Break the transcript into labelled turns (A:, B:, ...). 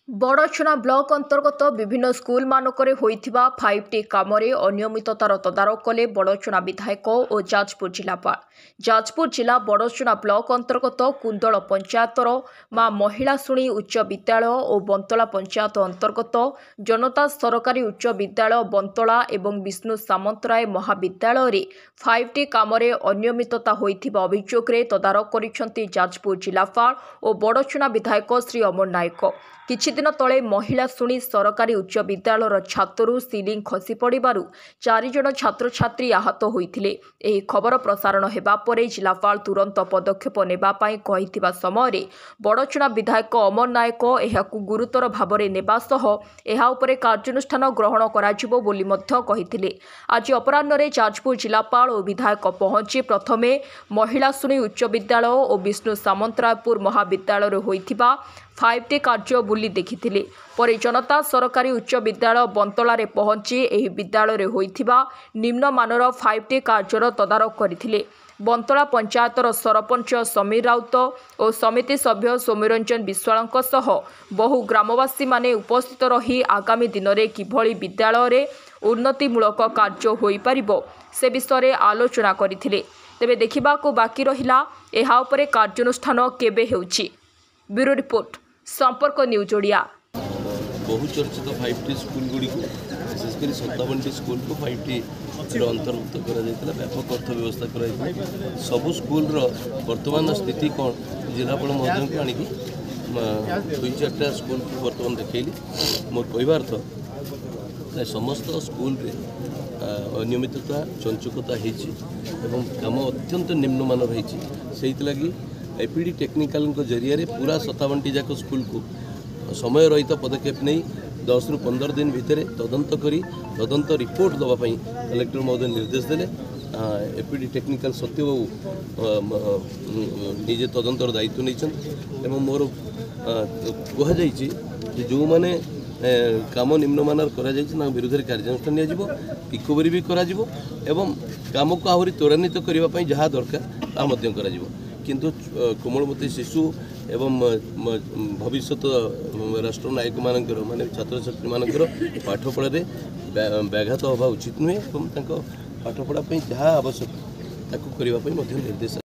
A: बड़चना block अंतर्गत विभिन्न school मानकरे होइथिबा 5T Kamre अनियमिततार तदारक कले बड़चना विधायक और जाजपुर जिलापाल। जाजपुर जिला बड़चना ब्लॉक अंतर्गत कुंदल पंचायतर मां महिला शुणी उच्च विद्यालय और बंतला पंचायत अंतर्गत जनता सरकारी उच्च विद्यालय बंतला एवं विष्णु सामंतराय महाविद्यालय 5T कामरे अनियमितता होइथिबा अभियोगरे तदारक करिसेंती जाजपुर जिलापाल और बड़चना विधायक श्री अमर नायक। किछि दिन तले महिला शुणी सरकारी उच्च विद्यालय छात्रु सिलिंग खसी पड़ू 4 जन छात्र छात्री आहत होइथिले। एही खबर प्रसारण हेबा परे जिलापाल तुरंत पदक्षेप नेबा पाई कहिथिबा समय बड़चना विधायक अमर नायक एहाकु गुरुतर भावरे नेबा सह एहा उपरे कार्यानुष्ठान ग्रहण कराजिबो बोली मध्य कहिथिले। आज अपराह्न जाजपुर जिलापाल और विधायक पहुंची प्रथमे महिला शुणी उच्च विद्यालय और विष्णु सामंतरायपुर महाविद्यालय होइथिबा 5T कार्य बुली देखिथिले। परे जनता सरकारी उच्च विद्यालय बंतलारे पहुंची एही विद्यालय होइथिबा निम्नमानर 5T कार्यर तदारक करथिले। बंतला पंचायतर सरपंच समीर राउत और समिति सभ्य सौम्यरंजन विश्वालଙ୍କ सह बहु ग्रामवासी माने उपस्थित रही आगामी दिन में किभली विद्यालय उन्नतिमूलक कार्य होई परिबो से विषय आलोचना करथिले। तेबे देखिबाको बाकी रहिला एहा उपरे कार्यानुष्ठान केबे हेउची। ब्यूरो रिपोर्ट संपर्क न्यूज ओडिया।
B: बहुचर्चित 5T स्कूल गुड़ी को विशेषकर 57टी स्कूल को 5T अंतर्भुक्त कर व्यापक अर्थ व्यवस्था कर सबू स्कूल वर्तमान स्थिति कौन जिलापाल महोदय को आणिकी 2-4टा स्कूल को बर्तमान देखली। मोर कहबार अर्थ समस्त स्कूल रे अनियमितता चंचुकता होती कम अत्यंत निम्नमान रही लगी एपीडी टेक्निकल जरिया पूरा 57टी जाक स्कूल को समय रहित पदक्षेप नहीं 10 ରୁ 15 दिन भितर तदंत करी तदंत रिपोर्ट दवाई कलेक्टर महोदय निर्देश देले। एपीडी टेक्निकल सत्यबाबू निजे तदंतर दायित्व नहीं मोर कहुई जो मैंने काम निम्नमान कर विरुद्ध कार्यानुष्ठान रिकवरी भी करा काम को आहरी त्वरान्वित करने जहाँ दरकार किंतु कोमलमती शिशु एवं भविष्य राष्ट्र नायक मानकर माने छात्र छात्री मानकर पाठपढ़ा व्याघात हवा उचित नुहे पाठपढ़ा जहाँ आवश्यक ताकू करने निर्देश।